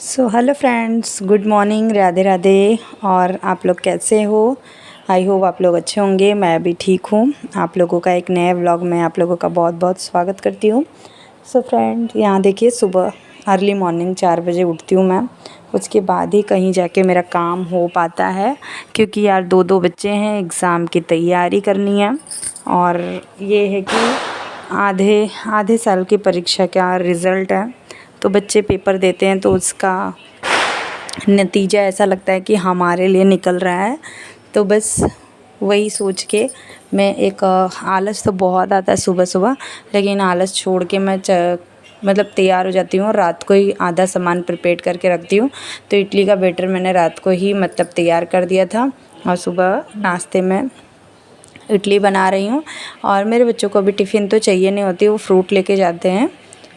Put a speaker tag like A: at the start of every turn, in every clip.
A: सो hello friends, good morning, Radhe Radhe. और आप लोग कैसे हो? आई होप आप लोग अच्छे होंगे। मैं भी ठीक हूँ। आप लोगों का एक नए व्लॉग में आप लोगों का बहुत बहुत स्वागत करती हूँ। सो फ्रेंड, यहाँ देखिए, सुबह अर्ली मॉर्निंग 4 बजे उठती हूँ मैं। उसके बाद ही कहीं जाके मेरा काम हो पाता है, क्योंकि यार दो बच्चे हैं, एग्ज़ाम की तैयारी करनी है। और ये है कि आधे आधे साल की परीक्षा का रिज़ल्ट है, तो बच्चे पेपर देते हैं तो उसका नतीजा ऐसा लगता है कि हमारे लिए निकल रहा है। तो बस वही सोच के मैं आलस तो बहुत आता है सुबह सुबह, लेकिन आलस छोड़ के मैं मतलब तैयार हो जाती हूँ और रात को ही आधा सामान प्रिपेयर करके रखती हूँ। तो इडली का बैटर मैंने रात को ही मतलब तैयार कर दिया था और सुबह नाश्ते में इडली बना रही हूँ। और मेरे बच्चों को अभी टिफ़िन तो चाहिए नहीं होती, वो फ्रूट लेके जाते हैं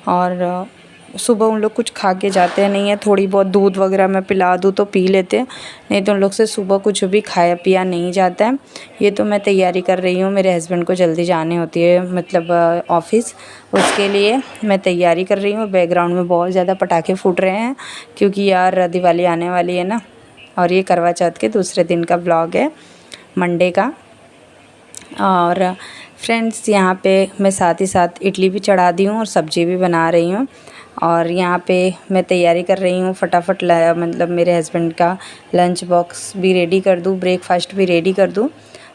A: और सुबह उन लोग कुछ खा के जाते हैं नहीं है। थोड़ी बहुत दूध वगैरह मैं पिला दूँ तो पी लेते हैं, नहीं तो उन लोग से सुबह कुछ भी खाया पिया नहीं जाता है। ये तो मैं तैयारी कर रही हूँ, मेरे हस्बैंड को जल्दी जानी होती है मतलब ऑफ़िस, उसके लिए मैं तैयारी कर रही हूँ। बैकग्राउंड में बहुत ज़्यादा पटाखे फूट रहे हैं, क्योंकि यार दिवाली आने वाली है ना। और ये करवा चौथ के दूसरे दिन का ब्लॉग है, मंडे का। और फ्रेंड्स, यहाँ पे मैं साथ ही साथ इडली भी चढ़ा दी हूँ और सब्ज़ी भी बना रही हूँ। और यहाँ पे मैं तैयारी कर रही हूँ फटाफट, मतलब मेरे हस्बैंड का लंच बॉक्स भी रेडी कर दूँ, ब्रेकफास्ट भी रेडी कर दूँ।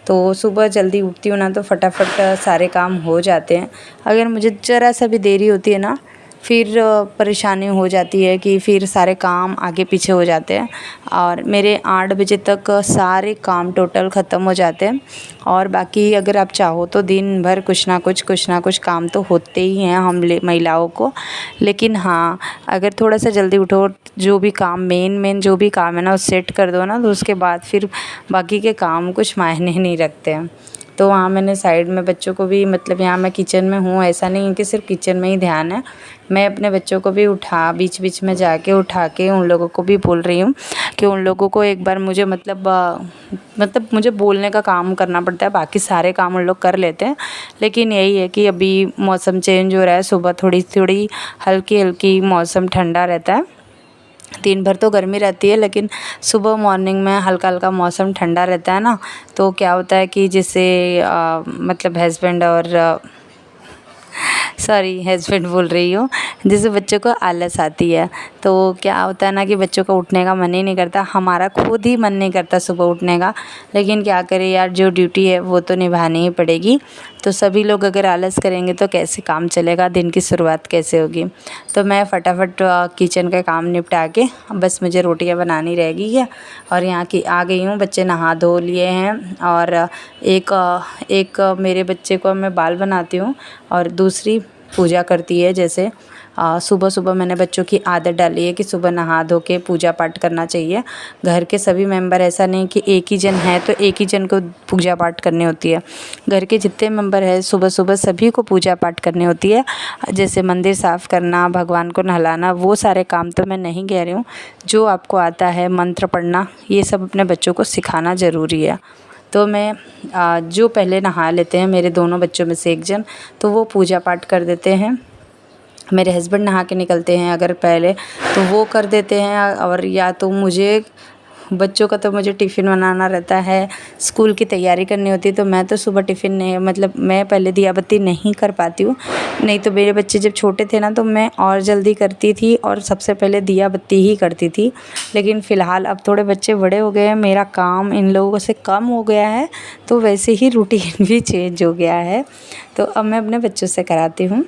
A: तो सुबह जल्दी उठती हूँ ना, तो फटाफट सारे काम हो जाते हैं। अगर मुझे ज़रा सा भी देरी होती है ना, फिर परेशानी हो जाती है कि फिर सारे काम आगे पीछे हो जाते हैं। और मेरे 8 बजे तक सारे काम टोटल ख़त्म हो जाते हैं। और बाकी अगर आप चाहो तो दिन भर कुछ ना कुछ काम तो होते ही हैं हम महिलाओं को। लेकिन हाँ, अगर थोड़ा सा जल्दी उठो, जो भी काम मेन जो भी काम है ना, वो सेट कर दो ना, तो उसके बाद फिर बाकी के काम कुछ मायने नहीं रखते हैं। तो वहाँ मैंने साइड में बच्चों को भी, मतलब यहाँ मैं किचन में हूँ, ऐसा नहीं है कि सिर्फ किचन में ही ध्यान है। मैं अपने बच्चों को भी बीच बीच में जाके उठा के उन लोगों को भी बोल रही हूँ कि उन लोगों को एक बार मुझे मतलब मुझे बोलने का काम करना पड़ता है, बाकी सारे काम उन लोग कर लेते हैं। लेकिन यही है कि अभी मौसम चेंज हो रहा है, सुबह थोड़ी थोड़ी हल्की हल्की मौसम ठंडा रहता है। दिन भर तो गर्मी रहती है, लेकिन सुबह मॉर्निंग में हल्का हल्का मौसम ठंडा रहता है ना। तो क्या होता है कि जैसे मतलब हस्बैंड और हस्बैंड बोल रही हूँ, जैसे बच्चों को आलस आती है, तो क्या होता है ना कि बच्चों का उठने का मन ही नहीं करता, हमारा खुद ही मन नहीं करता सुबह उठने का। लेकिन क्या करें यार, जो ड्यूटी है वो तो निभानी ही पड़ेगी। तो सभी लोग अगर आलस करेंगे तो कैसे काम चलेगा, दिन की शुरुआत कैसे होगी। तो मैं फटाफट किचन का काम निपटा के बस मुझे रोटियां बनानी रह गई है। और यहाँ की आ गई हूँ, बच्चे नहा धो लिए हैं। और एक मेरे बच्चे को मैं बाल बनाती हूँ और दूसरी पूजा करती है। जैसे सुबह सुबह मैंने बच्चों की आदत डाली है कि सुबह नहा धो के पूजा पाठ करना चाहिए। घर के सभी मेंबर, ऐसा नहीं कि एक ही जन है तो एक ही जन को पूजा पाठ करनी होती है। घर के जितने मेंबर हैं, सुबह सुबह सभी को पूजा पाठ करनी होती है। जैसे मंदिर साफ़ करना, भगवान को नहलाना, वो सारे काम तो मैं नहीं कह रही हूँ। जो आपको आता है, मंत्र पढ़ना, ये सब अपने बच्चों को सिखाना ज़रूरी है। तो मैं जो पहले नहा लेते हैं, मेरे दोनों बच्चों में से एक जन, तो वो पूजा पाठ कर देते हैं। मेरे हस्बैंड नहा के निकलते हैं अगर पहले, तो वो कर देते हैं। और या तो मुझे बच्चों का तो मुझे टिफ़िन बनाना रहता है, स्कूल की तैयारी करनी होती है, तो मैं तो सुबह टिफ़िन नहीं, मतलब मैं पहले दिया बत्ती नहीं कर पाती हूँ। नहीं तो मेरे बच्चे जब छोटे थे ना, तो मैं और जल्दी करती थी और सबसे पहले दिया बत्ती ही करती थी। लेकिन फ़िलहाल अब थोड़े बच्चे बड़े हो गए हैं, मेरा काम इन लोगों से कम हो गया है, तो वैसे ही रूटीन भी चेंज हो गया है। तो अब मैं अपने बच्चों से कराती हूँ।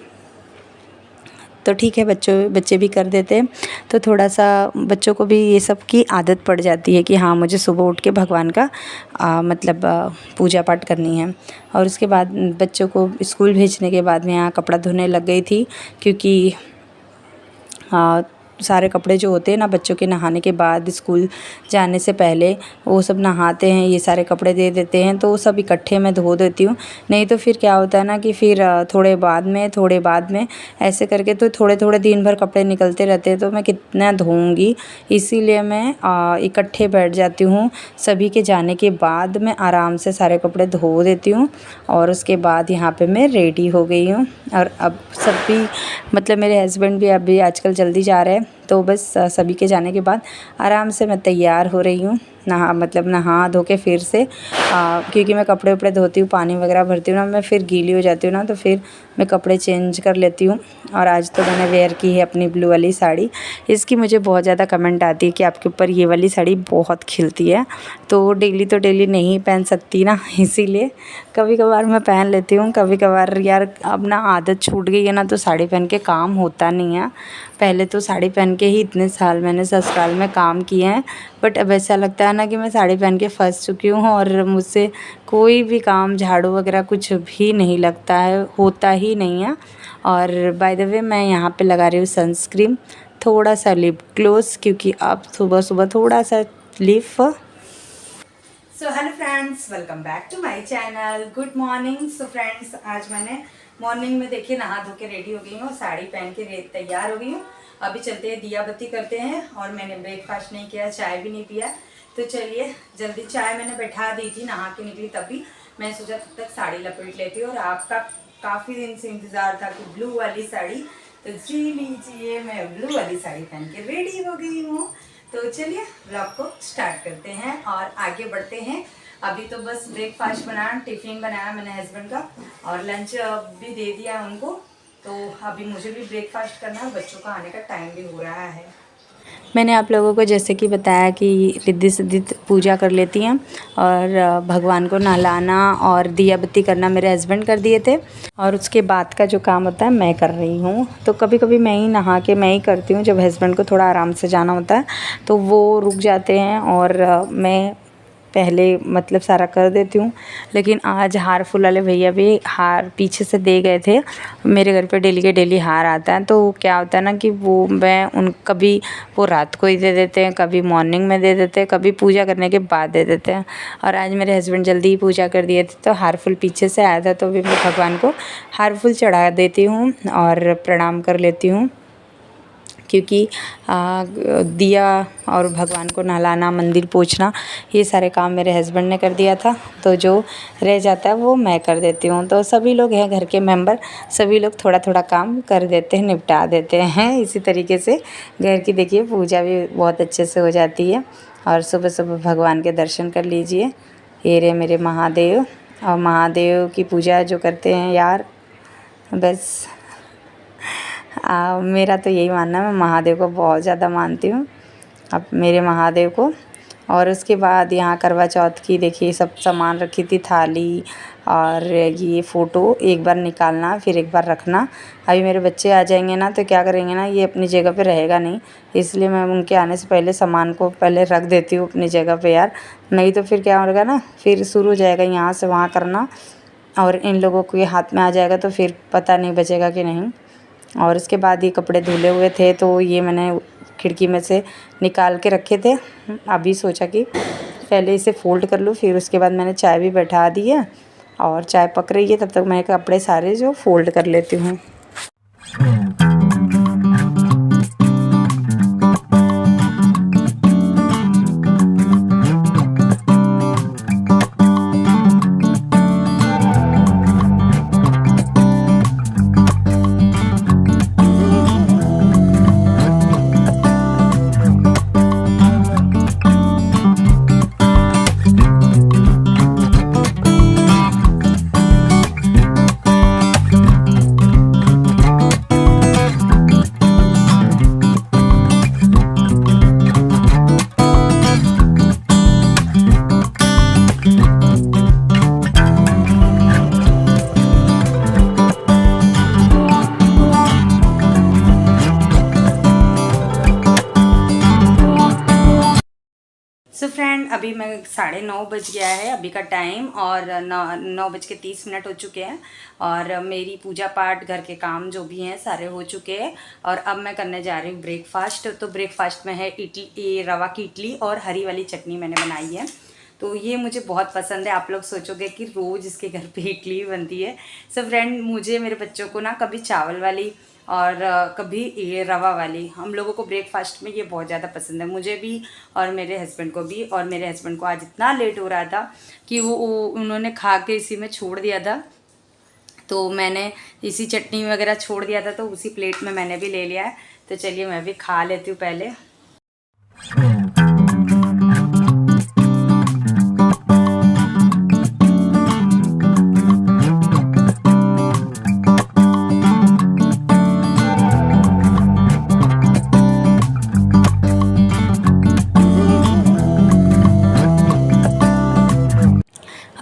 A: तो ठीक है, बच्चे भी कर देते हैं, तो थोड़ा सा बच्चों को भी ये सब की आदत पड़ जाती है कि हाँ, मुझे सुबह उठ के भगवान का मतलब पूजा पाठ करनी है। और उसके बाद बच्चों को स्कूल भेजने के बाद मैं यहाँ कपड़ा धोने लग गई थी, क्योंकि सारे कपड़े जो होते हैं ना, बच्चों के नहाने के बाद स्कूल जाने से पहले वो सब नहाते हैं, ये सारे कपड़े दे देते हैं, तो वो सब इकट्ठे मैं धो देती हूँ। नहीं तो फिर क्या होता है ना कि फिर थोड़े बाद में ऐसे करके तो थोड़े दिन भर कपड़े निकलते रहते हैं, तो मैं कितना धोऊँगी। इसीलिए मैं इकट्ठे बैठ जाती हूँ। सभी के जाने के बाद मैं आराम से सारे कपड़े धो देती हूँ और उसके बाद यहाँ पे मैं रेडी हो गई हूँ। और अब सभी, मतलब मेरे हस्बैंड भी अभी आजकल जल्दी जा रहे हैं, तो बस सभी के जाने के बाद आराम से मैं तैयार हो रही हूँ, नहा धो के फिर से क्योंकि मैं कपड़े वपड़े धोती हूँ, पानी वगैरह भरती हूँ ना, मैं फिर गीली हो जाती हूँ ना, तो फिर मैं कपड़े चेंज कर लेती हूँ। और आज तो मैंने वेयर की है अपनी ब्लू वाली साड़ी। इसकी मुझे बहुत ज़्यादा कमेंट आती है कि आपके ऊपर ये वाली साड़ी बहुत खिलती है, तो डेली नहीं पहन सकती ना, इसीलिए कभी कभार मैं पहन लेती हूँ। कभी कभार यार अब ना आदत छूट गई है ना, तो साड़ी पहन के काम होता नहीं है। पहले तो साड़ी पहन के ही इतने साल मैंने ससुराल में काम किए हैं, बट अब ऐसा लगता है ना कि मैं साड़ी पहन के फंस चुकी हूँ और मुझसे कोई भी काम, झाड़ू वगैरह कुछ भी नहीं लगता है, होता ही नहीं है। और बाय द वे मैं यहाँ पे लगा रही हूँ सनस्क्रीन, थोड़ा सा लिप ग्लोस, क्योंकि अब सुबह सुबह थोड़ा सा लिप। So hello friends, welcome back to my channel. Good morning. So friends, आज मैंने मॉर्निंग में देखिए नहा धो के रेडी हो गई हूँ, साड़ी पहन के तैयार हो गई हूँ। अभी चलते हैं, दिया बत्ती करते हैं। और मैंने ब्रेकफास्ट नहीं किया, चाय भी नहीं पिया, तो चलिए जल्दी। चाय मैंने बैठा दी थी, नहा के निकली तभी मैं सोचा तब तक साड़ी लपेट लेती हूँ। और आपका काफ़ी दिन से इंतज़ार था कि ब्लू वाली साड़ी, तो जी लीजिए मैं ब्लू वाली साड़ी पहन के रेडी हो गई हूँ। तो चलिए व्लॉग को स्टार्ट करते हैं और आगे बढ़ते हैं। अभी तो बस ब्रेकफास्ट बनाया, टिफ़िन बनाया मैंने हस्बैंड का, और लंच भी दे दिया उनको। तो अभी मुझे भी ब्रेकफास्ट करना है, बच्चों का आने का टाइम भी हो रहा है। मैंने आप लोगों को जैसे कि बताया कि रिद्धि सिद्धि पूजा कर लेती हैं, और भगवान को नहलाना और दिया बत्ती करना मेरे हस्बैंड कर दिए थे, और उसके बाद का जो काम होता है मैं कर रही हूँ। तो कभी कभी मैं ही नहा के मैं ही करती हूँ, जब हस्बैंड को थोड़ा आराम से जाना होता है तो वो रुक जाते हैं और मैं पहले मतलब सारा कर देती हूँ। लेकिन आज हार फूल वाले भैया भी हार पीछे से दे गए थे। मेरे घर पे डेली के डेली हार आता है, तो क्या होता है ना कि वो मैं उन कभी वो रात को ही दे देते हैं, कभी मॉर्निंग में दे देते हैं, कभी पूजा करने के बाद दे देते हैं। और आज मेरे हस्बैंड जल्दी ही पूजा कर दिए थे, तो हार फूल पीछे से आया था, तो अभी मैं भगवान को हार फूल चढ़ा देती हूँ और प्रणाम कर लेती हूँ। क्योंकि दिया और भगवान को नहलाना, मंदिर पोंछना, ये सारे काम मेरे हस्बैंड ने कर दिया था, तो जो रह जाता है वो मैं कर देती हूँ। तो सभी लोग हैं घर के मेंबर, सभी लोग थोड़ा थोड़ा काम कर देते हैं, निपटा देते हैं। इसी तरीके से घर की देखिए पूजा भी बहुत अच्छे से हो जाती है। और सुबह सुबह भगवान के दर्शन कर लीजिए। ये रहे मेरे महादेव, और महादेव की पूजा जो करते हैं यार, बस मेरा तो यही मानना है, मैं महादेव को बहुत ज़्यादा मानती हूँ, अब मेरे महादेव को। और उसके बाद यहाँ करवा चौथ की देखिए सब सामान रखी थी, थाली और ये फ़ोटो, एक बार निकालना फिर एक बार रखना। अभी मेरे बच्चे आ जाएंगे ना, तो क्या करेंगे ना, ये अपनी जगह पे रहेगा नहीं, इसलिए मैं उनके आने से पहले सामान को पहले रख देती हूँ अपनी जगह पे यार। नहीं तो फिर क्या होगा ना, फिर शुरू हो जाएगा यहाँ से वहाँ करना, और इन लोगों को ये हाथ में आ जाएगा, तो फिर पता नहीं बचेगा कि नहीं। और इसके बाद ये कपड़े धुले हुए थे, तो ये मैंने खिड़की में से निकाल के रखे थे। अभी सोचा कि पहले इसे फ़ोल्ड कर लूँ, फिर उसके बाद मैंने चाय भी बैठा दी है, और चाय पक रही है, तब तक मैं कपड़े सारे जो फ़ोल्ड कर लेती हूँ। सो फ्रेंड, अभी मैं 9:30 बज गया है अभी का टाइम, और 9:30 हो चुके हैं, और मेरी पूजा पाठ, घर के काम जो भी हैं सारे हो चुके हैं। और अब मैं करने जा रही हूँ ब्रेकफास्ट। तो ब्रेकफास्ट में है इडली, रवा की इडली और हरी वाली चटनी मैंने बनाई है। तो ये मुझे बहुत पसंद है। आप लोग सोचोगे कि रोज़ इसके घर पे इडली बनती है। सो फ्रेंड, मुझे मेरे बच्चों को ना कभी चावल वाली और कभी ये रवा वाली, हम लोगों को ब्रेकफास्ट में ये बहुत ज़्यादा पसंद है, मुझे भी और मेरे हस्बैंड को भी। और मेरे हस्बैंड को आज इतना लेट हो रहा था कि वो उन्होंने खा के इसी में छोड़ दिया था, तो मैंने इसी चटनी वगैरह छोड़ दिया था, तो उसी प्लेट में मैंने भी ले लिया है। तो चलिए मैं भी खा लेती हूँ पहले।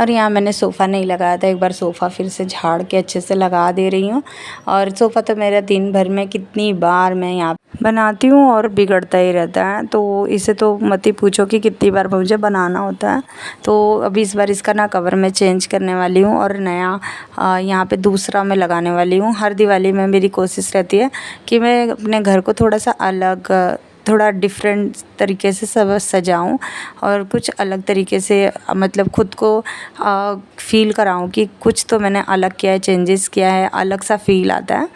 A: और यहाँ मैंने सोफ़ा नहीं लगाया था, एक बार सोफ़ा फिर से झाड़ के अच्छे से लगा दे रही हूँ। और सोफ़ा तो मेरा दिन भर में कितनी बार मैं यहाँ बनाती हूँ और बिगड़ता ही रहता है, तो इसे तो मत ही पूछो कि कितनी बार मुझे बनाना होता है। तो अभी इस बार इसका ना कवर मैं चेंज करने वाली हूँ और नया यहाँ पे दूसरा मैं लगाने वाली हूँ। हर दिवाली में मेरी कोशिश रहती है कि मैं अपने घर को थोड़ा सा अलग, थोड़ा डिफरेंट तरीके से सब सजाऊं और कुछ अलग तरीके से मतलब खुद को फ़ील कराऊं कि कुछ तो मैंने अलग किया है, चेंजेस किया है, अलग सा फ़ील आता है।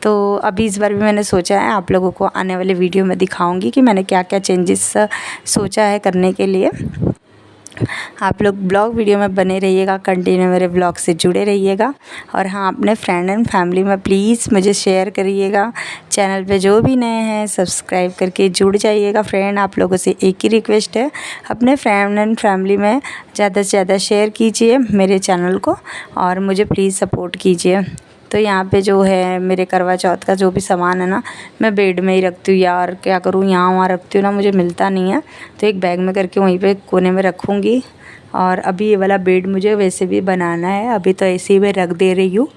A: तो अभी इस बार भी मैंने सोचा है, आप लोगों को आने वाले वीडियो में दिखाऊंगी कि मैंने क्या क्या चेंजेस सोचा है करने के लिए। आप लोग ब्लॉग वीडियो में बने रहिएगा, कंटिन्यू मेरे ब्लॉग से जुड़े रहिएगा। और हाँ, अपने फ्रेंड एंड फैमिली में प्लीज़ मुझे शेयर करिएगा। चैनल पे जो भी नए हैं सब्सक्राइब करके जुड़ जाइएगा। फ्रेंड, आप लोगों से एक ही रिक्वेस्ट है, अपने फ्रेंड एंड फैमिली में ज़्यादा से ज़्यादा शेयर कीजिए मेरे चैनल को और मुझे प्लीज़ सपोर्ट कीजिए। तो यहाँ पे जो है मेरे करवा चौथ का जो भी सामान है ना, मैं बेड में ही रखती हूँ यार, क्या करूँ, यहाँ वहाँ रखती हूँ ना, मुझे मिलता नहीं है। तो एक बैग में करके वहीं पे कोने में रखूँगी। और अभी ये वाला बेड मुझे वैसे भी बनाना है, अभी तो ऐसे ही मैं रख दे रही हूँ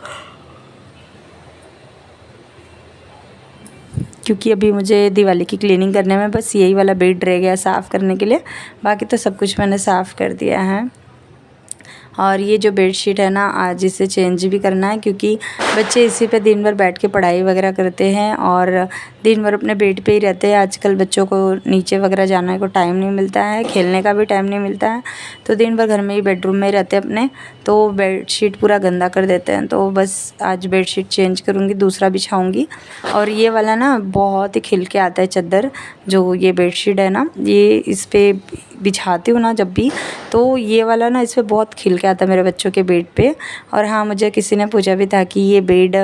A: क्योंकि अभी मुझे दिवाली की क्लीनिंग करने में बस यही वाला बेड रह गया साफ़ करने के लिए। बाकी तो सब कुछ मैंने साफ़ कर दिया है। और ये जो बेडशीट है ना, आज इसे चेंज भी करना है क्योंकि बच्चे इसी पे दिन भर बैठ के पढ़ाई वगैरह करते हैं और दिन भर अपने बेड पे ही रहते हैं। आजकल बच्चों को नीचे वगैरह जाने को टाइम नहीं मिलता है, खेलने का भी टाइम नहीं मिलता है, तो दिन भर घर में ही बेडरूम में ही रहते हैं अपने, तो बेडशीट पूरा गंदा कर देते हैं। तो बस आज बेडशीट चेंज करूँगी, दूसरा बिछाऊँगी। और ये वाला ना बहुत ही खिल के आता है चादर, जो ये बेडशीट है ना, ये इस पर बिछाती हूँ ना जब भी, तो ये वाला ना इस पर बहुत खिल के आता है मेरे बच्चों के बेड पे। और हाँ, मुझे किसी ने पूछा भी था कि ये बेड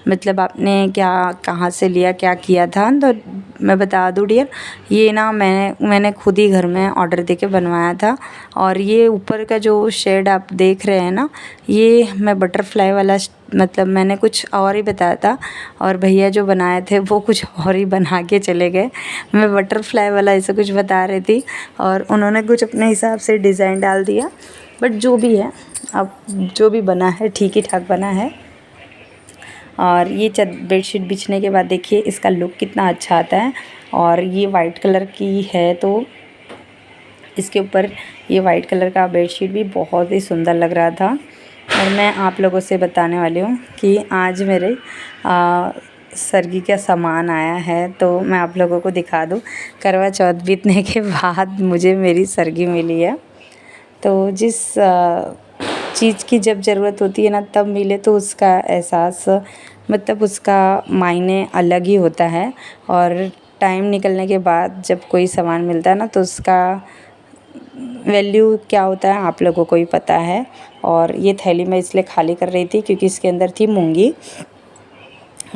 A: मतलब आपने क्या कहाँ से लिया, क्या किया था, तो मैं बता दूँ डियर, ये ना मैंने खुद ही घर में ऑर्डर देके बनवाया था। और ये ऊपर का जो शेड आप देख रहे हैं ना, ये मैं बटरफ्लाई वाला मतलब मैंने कुछ और ही बताया था और भैया जो बनाए थे वो कुछ और ही बना के चले गए। मैं बटरफ्लाई वाला ऐसा कुछ बता रही थी और उन्होंने कुछ अपने हिसाब से डिज़ाइन डाल दिया। बट जो भी है, अब जो भी बना है ठीक ही ठाक बना है। और ये बेडशीट बिछने के बाद देखिए इसका लुक कितना अच्छा आता है। और ये वाइट कलर की है तो इसके ऊपर ये वाइट कलर का बेडशीट भी बहुत ही सुंदर लग रहा था। और मैं आप लोगों से बताने वाली हूँ कि आज मेरे सरगी का सामान आया है, तो मैं आप लोगों को दिखा दूँ। करवा चौथ बीतने के बाद मुझे मेरी सरगी मिली है, तो जिस चीज़ की जब ज़रूरत होती है ना तब मिले तो उसका एहसास मतलब उसका मायने अलग ही होता है। और टाइम निकलने के बाद जब कोई सामान मिलता है ना तो उसका वैल्यू क्या होता है आप लोगों को ही पता है। और ये थैली मैं इसलिए खाली कर रही थी क्योंकि इसके अंदर थी मूंगी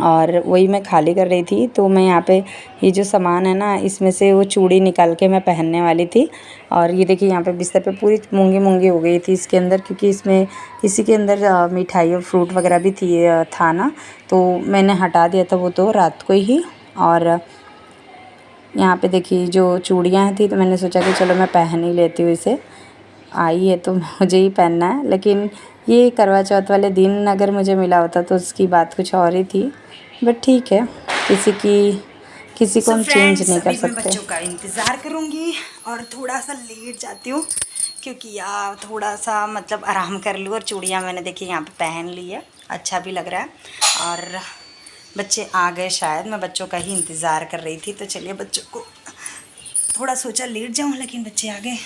A: और वही मैं खाली कर रही थी। तो मैं यहाँ पे ये जो सामान है ना, इसमें से वो चूड़ी निकाल के मैं पहनने वाली थी। और ये देखिए यहाँ पे बिस्तर पे पूरी मूंगी हो गई थी इसके अंदर, क्योंकि इसमें इसी के अंदर मिठाई और फ्रूट वगैरह भी था ना, तो मैंने हटा दिया था वो तो रात को ही। और यहाँ पे देखिए जो चूड़ियाँ थी तो मैंने सोचा कि चलो मैं पहन ही लेती हूँ इसे, आई है तो मुझे ही पहनना है। लेकिन ये करवा चौथ वाले दिन अगर मुझे मिला होता तो उसकी बात कुछ और ही थी। बट ठीक है, किसी को हम चेंज नहीं कर सकते। मैं बच्चों का इंतज़ार करूँगी और थोड़ा सा लेट जाती हूँ क्योंकि यार थोड़ा सा मतलब आराम कर लूँ। और चूड़ियाँ मैंने देखी यहाँ पे पहन ली है, अच्छा भी लग रहा है। और बच्चे आ गए शायद, मैं बच्चों का ही इंतज़ार कर रही थी। तो चलिए बच्चों को थोड़ा सोचा लेट जाऊँ, लेकिन बच्चे आ गए।